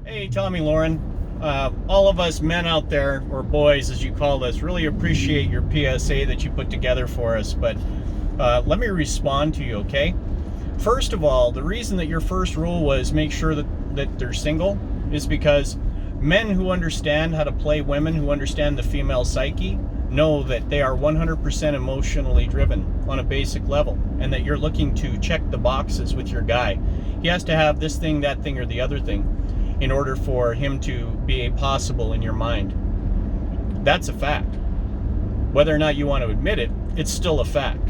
Hey, Tomi Lahren. All of us men out there, or boys as you call us, really appreciate your PSA that you put together for us, but let me respond to you, okay? First of all, the reason that your first rule was make sure that they're single is because men who understand how to play women, who understand the female psyche, know that they are 100% emotionally driven on a basic level, and that you're looking to check the boxes with your guy. He has to have this thing, that thing, or the other thing in order for him to be a possible in your mind. That's a fact. Whether or not you want to admit it, it's still a fact.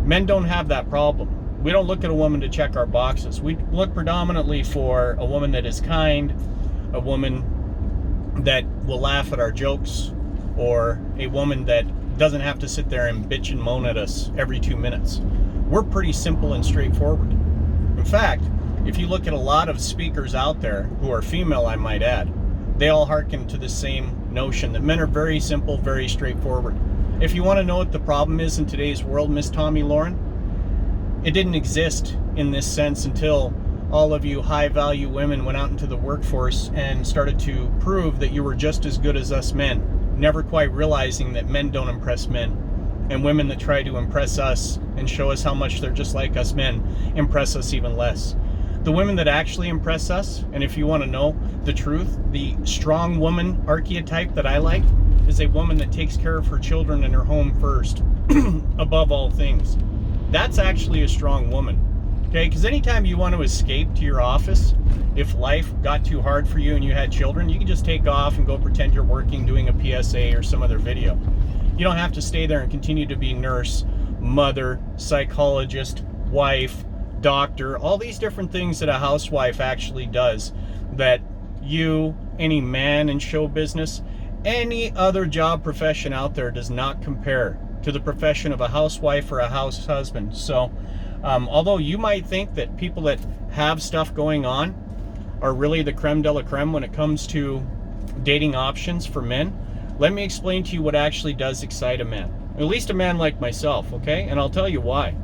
Men don't have that problem. We don't look at a woman to check our boxes. We look predominantly for a woman that is kind, a woman that will laugh at our jokes, or a woman that doesn't have to sit there and bitch and moan at us every 2 minutes. We're pretty simple and straightforward. In fact, if you look at a lot of speakers out there who are female, I might add, they all hearken to the same notion that men are very simple, very straightforward. If you want to know what the problem is in today's world, Miss Tomi Lahren, it didn't exist in this sense until all of you high-value women went out into the workforce and started to prove that you were just as good as us men, never quite realizing that men don't impress men, and women that try to impress us and show us how much they're just like us men impress us even less. The women that actually impress us, and if you want to know the truth, the strong woman archetype that I like is a woman that takes care of her children and her home first, above all things. That's actually a strong woman, okay? Because anytime you want to escape to your office, if life got too hard for you and you had children, you can just take off and go pretend you're working, doing a PSA or some other video. You don't have to stay there and continue to be nurse, mother, psychologist, wife, doctor, all these different things that a housewife actually does that you, any man in show business, any other job profession out there does not compare to the profession of a housewife or a house husband. So although you might think that people that have stuff going on are really the creme de la creme when it comes to dating options for men, let me explain to you what actually does excite a man, at least a man like myself, okay? And I'll tell you why.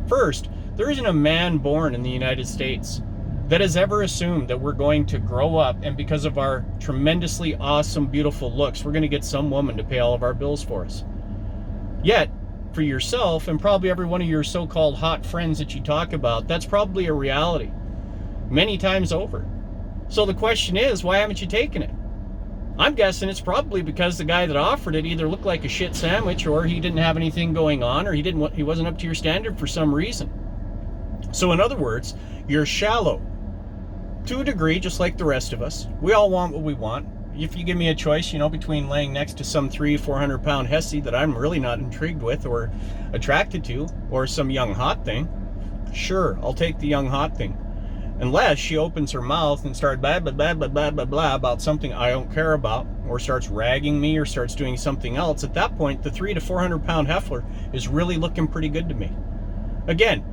First, there isn't a man born in the United States that has ever assumed that we're going to grow up and because of our tremendously awesome, beautiful looks, we're going to get some woman to pay all of our bills for us. Yet, for yourself and probably every one of your so-called hot friends that you talk about, that's probably a reality many times over. So the question is, why haven't you taken it? I'm guessing it's probably because the guy that offered it either looked like a shit sandwich, or he didn't have anything going on, or he wasn't up to your standard for some reason. So in other words, you're shallow to a degree, just like the rest of us. We all want what we want. If you give me a choice, between laying next to some 300-400 pound hussy that I'm really not intrigued with or attracted to, or some young hot thing, sure, I'll take the young hot thing. Unless she opens her mouth and starts blah, blah, blah, blah, blah, blah, blah about something I don't care about, or starts ragging me, or starts doing something else. At that point, the 300 to 400 pound heifer is really looking pretty good to me. Again,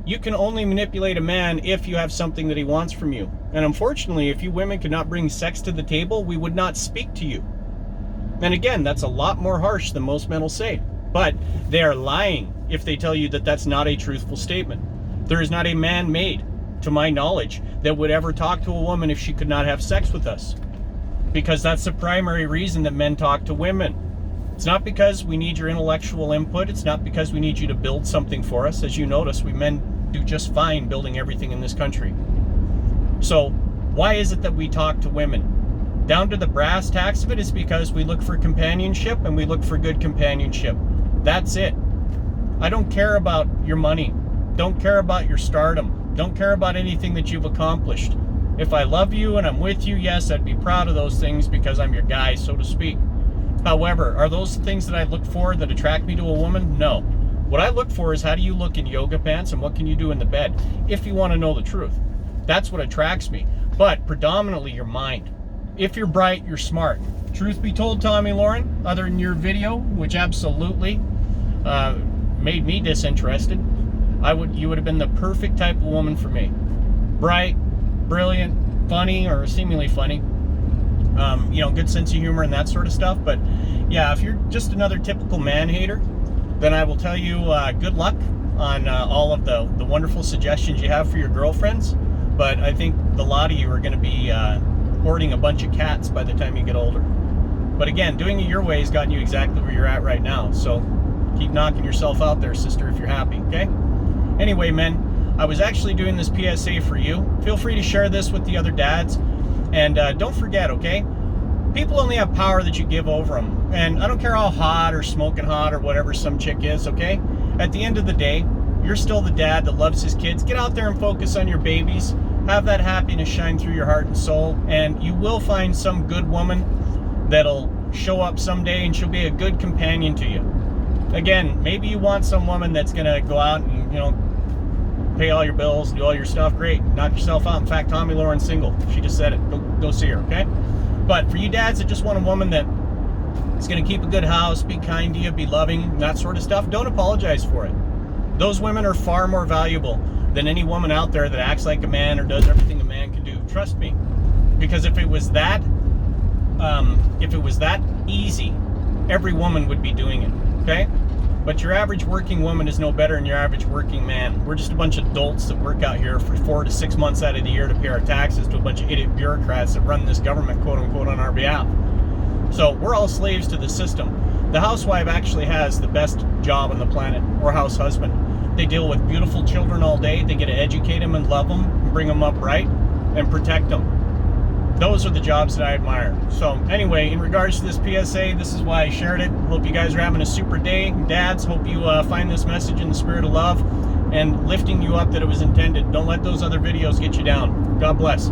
you can only manipulate a man if you have something that he wants from you. And unfortunately, if you women could not bring sex to the table, we would not speak to you. And again, that's a lot more harsh than most men will say. But they are lying if they tell you that that's not a truthful statement. There is not a man made, to my knowledge, that would ever talk to a woman if she could not have sex with us. Because that's the primary reason that men talk to women. It's not because we need your intellectual input. It's not because we need you to build something for us. As you notice, we men do just fine building everything in this country. So why is it that we talk to women? Down to the brass tacks of it is because we look for companionship, and we look for good companionship. That's it. I don't care about your money. Don't care about your stardom. Don't care about anything that you've accomplished. If I love you and I'm with you, yes, I'd be proud of those things because I'm your guy, so to speak. However, are those things that I look for that attract me to a woman? No. What I look for is how do you look in yoga pants and what can you do in the bed, if you want to know the truth. That's what attracts me. But predominantly your mind. If you're bright, you're smart. Truth be told, Tomi Lahren, other than your video, which absolutely made me disinterested, you would have been the perfect type of woman for me. Bright, brilliant, funny, or seemingly funny. Good sense of humor and that sort of stuff. But yeah, if you're just another typical man hater, then I will tell you good luck on all of the wonderful suggestions you have for your girlfriends. But I think the lot of you are going to be hoarding a bunch of cats by the time you get older. But again, doing it your way has gotten you exactly where you're at right now. So keep knocking yourself out there, sister, if you're happy, okay? Anyway, men, I was actually doing this PSA for you. Feel free to share this with the other dads. And don't forget, okay? People only have power that you give over them. And I don't care how hot or smoking hot or whatever some chick is, okay? At the end of the day, you're still the dad that loves his kids. Get out there and focus on your babies. Have that happiness shine through your heart and soul. And you will find some good woman that'll show up someday and she'll be a good companion to you. Again, maybe you want some woman that's going to go out and, you know, pay all your bills, do all your stuff. Great. Knock yourself out. In fact, Tomi Lahren's single. She just said it. Go see her, okay? But for you dads that just want a woman that is going to keep a good house, be kind to you, be loving, that sort of stuff, don't apologize for it. Those women are far more valuable than any woman out there that acts like a man or does everything a man can do. Trust me. Because if it was that easy, every woman would be doing it, okay? But your average working woman is no better than your average working man. We're just a bunch of adults that work out here for 4 to 6 months out of the year to pay our taxes to a bunch of idiot bureaucrats that run this government, quote unquote, on our behalf. So we're all slaves to the system. The housewife actually has the best job on the planet, or house husband. They deal with beautiful children all day. They get to educate them and love them, and bring them up right, and protect them. Those are the jobs that I admire. So anyway, in regards to this PSA, this is why I shared it. Hope you guys are having a super day. Dads, hope you find this message in the spirit of love and lifting you up that it was intended. Don't let those other videos get you down. God bless.